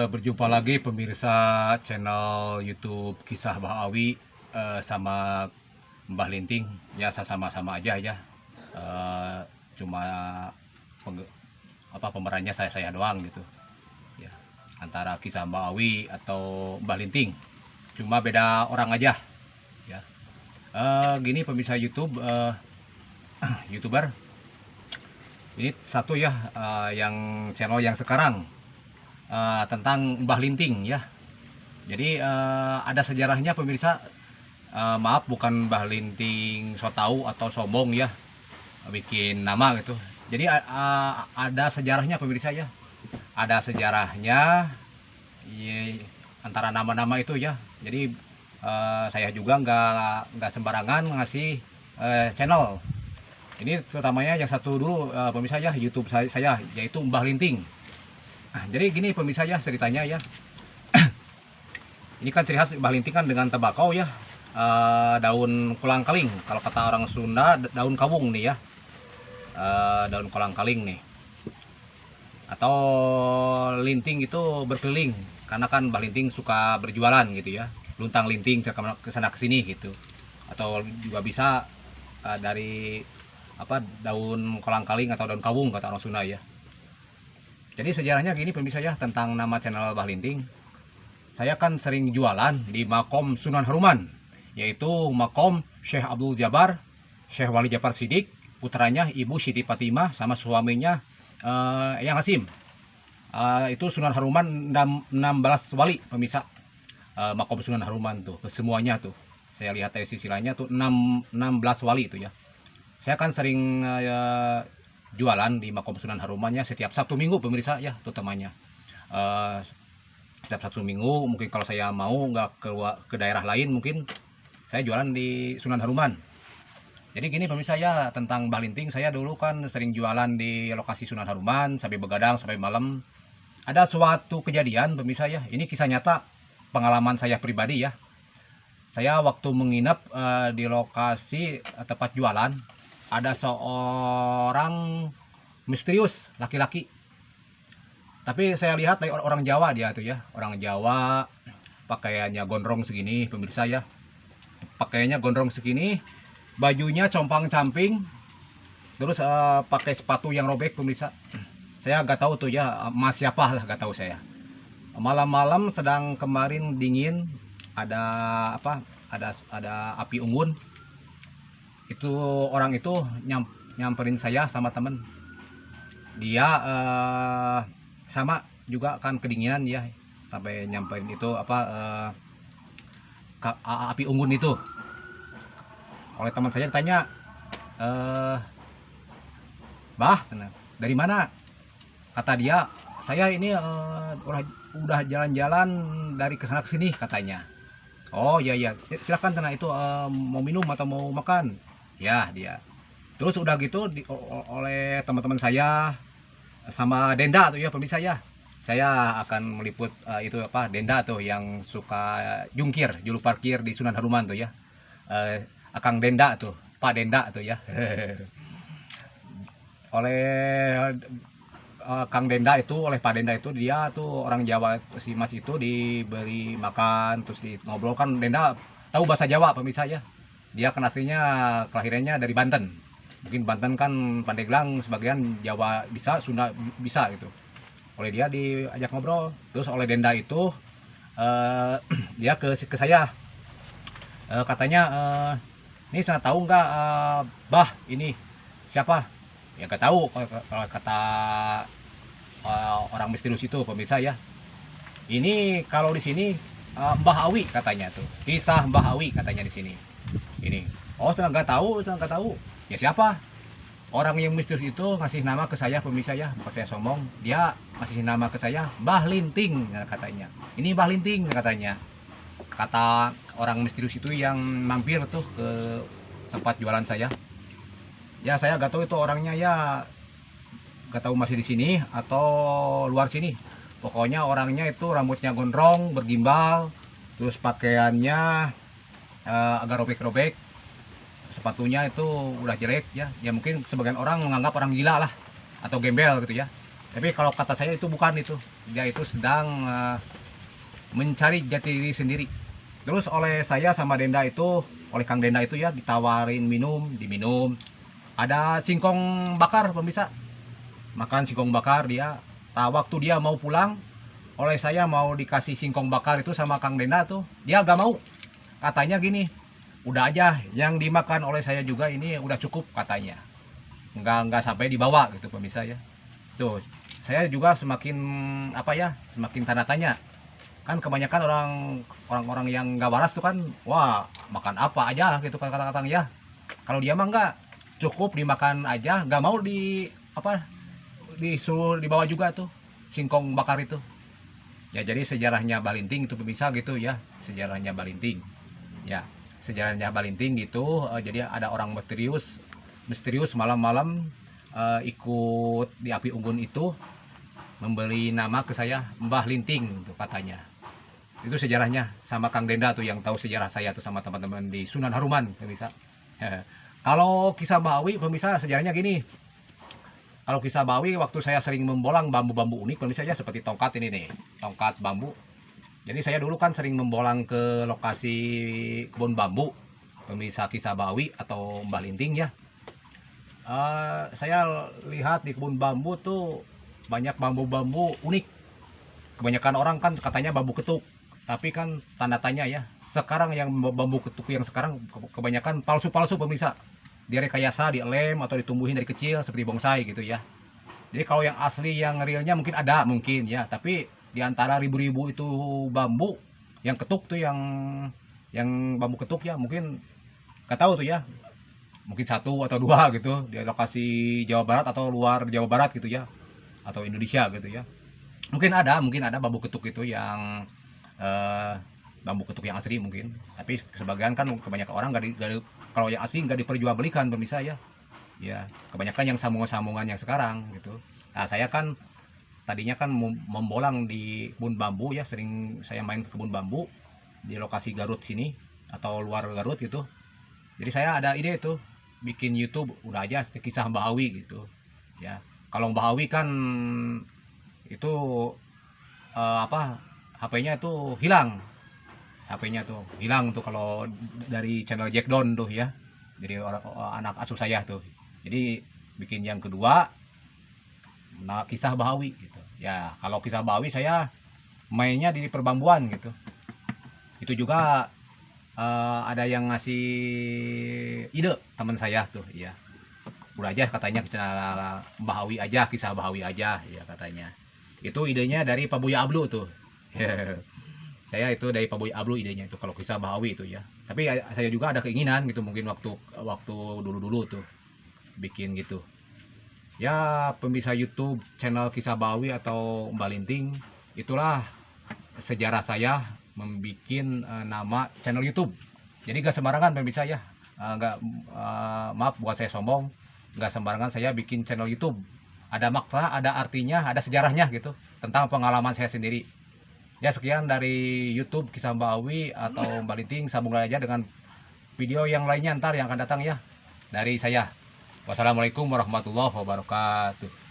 Berjumpa lagi pemirsa channel YouTube Kisah Mbah Awi, sama Mbah Linting. Ya sama-sama aja ya. Eh, Cuma peng- pemerannya saya doang gitu. Ya, antara Kisah Mbah Awi atau Mbah Linting. Cuma beda orang aja. Ya. Gini pemirsa YouTube, YouTuber. Ini satu ya, yang channel yang sekarang, tentang Mbah Linting ya. Jadi ada sejarahnya pemirsa. Maaf bukan Mbah Linting so tahu atau sombong ya, bikin nama gitu. Jadi ada sejarahnya pemirsa ya. Ada sejarahnya antara nama-nama itu ya. Jadi saya juga nggak sembarangan ngasih channel. Ini terutamanya yang satu dulu, pemirsa ya, YouTube saya yaitu Mbah Linting. Nah, jadi gini pemirsa ya ceritanya ya. Ini kan ciri khas Mbah Linting kan dengan tembakau ya. Daun kolang kaling, kalau kata orang Sunda daun kawung nih ya. Daun kolang kaling nih, atau linting itu berkeliling, karena kan Mbah Linting suka berjualan gitu ya, luntang linting ke sana ke sini gitu. Atau juga bisa dari daun kolang kaling atau daun kawung kata orang Sunda ya. Jadi sejarahnya gini pemirsa ya, tentang nama channel Mbah Linting. Saya kan sering jualan di Makom Sunan Haruman, yaitu Makom Syekh Abdul Jabar, Syekh Wali Jafar Sidik, putranya Ibu Siti Fatimah, sama suaminya Yang Hasim. Itu Sunan Haruman 16 wali pemirsa. Makom Sunan Haruman tuh, semuanya tuh. Saya lihat dari silsilahnya tuh 16 wali itu ya. Saya kan sering jualan di Makom Sunan Haruman ya, setiap Sabtu Minggu pemirsa ya, terutamanya. Uh, Setiap Sabtu Minggu, mungkin kalau saya mau nggak ke daerah lain, mungkin saya jualan di Sunan Haruman. Jadi gini pemirsa ya, tentang Mbah Linting, saya dulu kan sering jualan di lokasi Sunan Haruman sampai begadang sampai malam. Ada suatu kejadian pemirsa ya, ini kisah nyata pengalaman saya pribadi ya. Saya waktu menginap di lokasi tempat jualan, ada seorang misterius laki-laki. Tapi saya lihat dari orang Jawa dia tuh ya, orang Jawa, pakaiannya gondrong segini pemirsa ya. Pakaiannya gondrong segini, bajunya compang-camping, terus pakai sepatu yang robek pemirsa. Saya nggak tahu tuh ya, mas siapa lah nggak tahu saya. Malam-malam sedang kemarin dingin, ada ada api unggun. Itu orang itu nyamperin saya sama temen. Dia sama juga kan kedinginan ya, sampai nyamperin itu api unggun itu. Oleh teman saya ditanya, eh bah dari mana? Kata dia, saya ini udah jalan-jalan dari kesana ke sini katanya. Oh iya iya, silakan tenang itu, mau minum atau mau makan? Ya dia. Terus udah gitu oleh teman-teman saya sama Denda tuh ya pemirsa ya. Saya akan meliput itu Denda tuh yang suka jungkir, juru parkir di Sunan Haruman tuh ya. Akang Denda tuh, Pak Denda tuh ya. Oleh Kang Denda itu, oleh Pak Denda itu, dia tuh orang Jawa, si Mas itu diberi makan terus ngobrol. Kan Denda tahu bahasa Jawa pemirsa ya. Dia kan aslinya kelahirannya dari Banten. Mungkin Banten kan Pandeglang, sebagian Jawa bisa, Sunda bisa gitu. Oleh dia diajak ngobrol, terus oleh Denda itu dia ke saya, katanya, ini saya tahu nggak, bah ini siapa? Ya nggak tahu kalau kata orang misterius itu pemirsa ya. Ini kalau di sini Mbah Awi katanya tuh, kisah Mbah Awi katanya di sini. Ini, oh saya nggak tahu, saya nggak tahu. Ya siapa? Orang yang misterius itu ngasih nama ke saya pemirsa ya, bukan saya sombong. Dia ngasih nama ke saya Mbah Linting katanya. Ini Mbah Linting katanya. Kata orang misterius itu yang mampir tuh ke tempat jualan saya. Ya saya nggak tahu itu orangnya ya, nggak tahu masih di sini atau luar sini. Pokoknya orangnya itu rambutnya gondrong, bergimbal, terus pakaiannya agak robek-robek, sepatunya itu udah jelek ya. Ya mungkin sebagian orang menganggap orang gila lah atau gembel gitu ya. Tapi kalau kata saya itu bukan itu. Dia itu sedang mencari jati diri sendiri. Terus oleh saya sama Denda itu, oleh Kang Denda itu ya ditawarin minum, diminum. Ada singkong bakar pemirsa. Makan singkong bakar dia. Nah, waktu dia mau pulang, oleh saya mau dikasih singkong bakar itu sama Kang Denda tuh, dia gak mau. Katanya gini, udah aja yang dimakan oleh saya juga ini udah cukup katanya. Nggak sampai dibawa gitu pemirsa ya. Tuh, saya juga semakin apa ya, semakin tanda tanya. Kan kebanyakan orang-orang yang nggak waras tuh kan, wah makan apa aja gitu kata-kata ya. Kalau dia mah nggak, cukup dimakan aja, nggak mau apa disuruh dibawa juga tuh singkong bakar itu. Ya jadi sejarahnya Balinting itu bisa gitu ya, sejarahnya Balinting. Ya, sejarahnya Balinting gitu. Jadi ada orang misterius malam-malam ikut di api unggun itu, memberi nama ke saya Mbah Linting tuh katanya. Itu sejarahnya sama Kang Denda tuh yang tahu sejarah saya tuh sama teman-teman di Sunan Haruman pemirsa. Kalau kisah Bawi pemirsa sejarahnya gini. Kalau kisah Bawi waktu saya sering membolang bambu-bambu unik pemirsa ya, seperti tongkat ini nih, tongkat bambu. Jadi saya dulu kan sering membolang ke lokasi kebun bambu pemirsa kisah Bawi atau Mbah Linting ya. Saya lihat di kebun bambu tuh banyak bambu-bambu unik. Kebanyakan orang kan katanya bambu ketuk, tapi kan tanda tanya ya. Sekarang yang bambu ketuk yang sekarang kebanyakan palsu-palsu pemirsa. Dia rekayasa, dilem atau ditumbuhin dari kecil seperti bonsai gitu ya. Jadi kalau yang asli yang realnya mungkin ada mungkin ya, tapi di antara ribu-ribu itu bambu yang ketuk tuh yang bambu ketuk ya mungkin nggak tahu tuh ya, mungkin satu atau dua gitu di lokasi Jawa Barat atau luar Jawa Barat gitu ya, atau Indonesia gitu ya. Mungkin ada bambu ketuk itu yang bambu ketuk yang asli mungkin, tapi sebagian kan kebanyakan orang kalau yang asli nggak diperjualbelikan pemirsa ya. Ya kebanyakan yang sambungan-sambungan yang sekarang gitu. Nah saya kan tadinya kan membolang di kebun bambu ya, sering saya main ke kebun bambu di lokasi Garut sini atau luar Garut gitu. Jadi saya ada ide itu bikin YouTube udah aja kisah Mbah Awi gitu ya. Kalau Mbah Awi kan itu apa, HP-nya tuh hilang. HP-nya tuh hilang tuh kalau dari channel Jack Don tuh ya. Jadi anak asuh saya tuh. Jadi bikin yang kedua, nah kisah Bahawi gitu. Ya kalau kisah Bahawi saya mainnya di perbambuan gitu. Itu juga ada yang ngasih ide teman saya tuh ya. Udah aja katanya Bahawi aja, kisah Bahawi aja ya katanya. Itu idenya dari Pak Buya Ablu tuh. Saya itu dari Pak Boy Ablu idenya itu kalau kisah Bahawi itu ya. Tapi saya juga ada keinginan gitu mungkin waktu dulu-dulu tuh bikin gitu. Ya pemirsa YouTube channel kisah Bahawi atau Mbak Linting, itulah sejarah saya membuat nama channel YouTube. Jadi gak sembarangan pemirsa ya. Maaf buat saya sombong, gak sembarangan saya bikin channel YouTube. Ada makna, ada artinya, ada sejarahnya gitu tentang pengalaman saya sendiri. Ya sekian dari YouTube kisah Mbak Awi atau Mbak Linting, sambung aja dengan video yang lainnya ntar yang akan datang ya dari saya. Wassalamualaikum warahmatullahi wabarakatuh.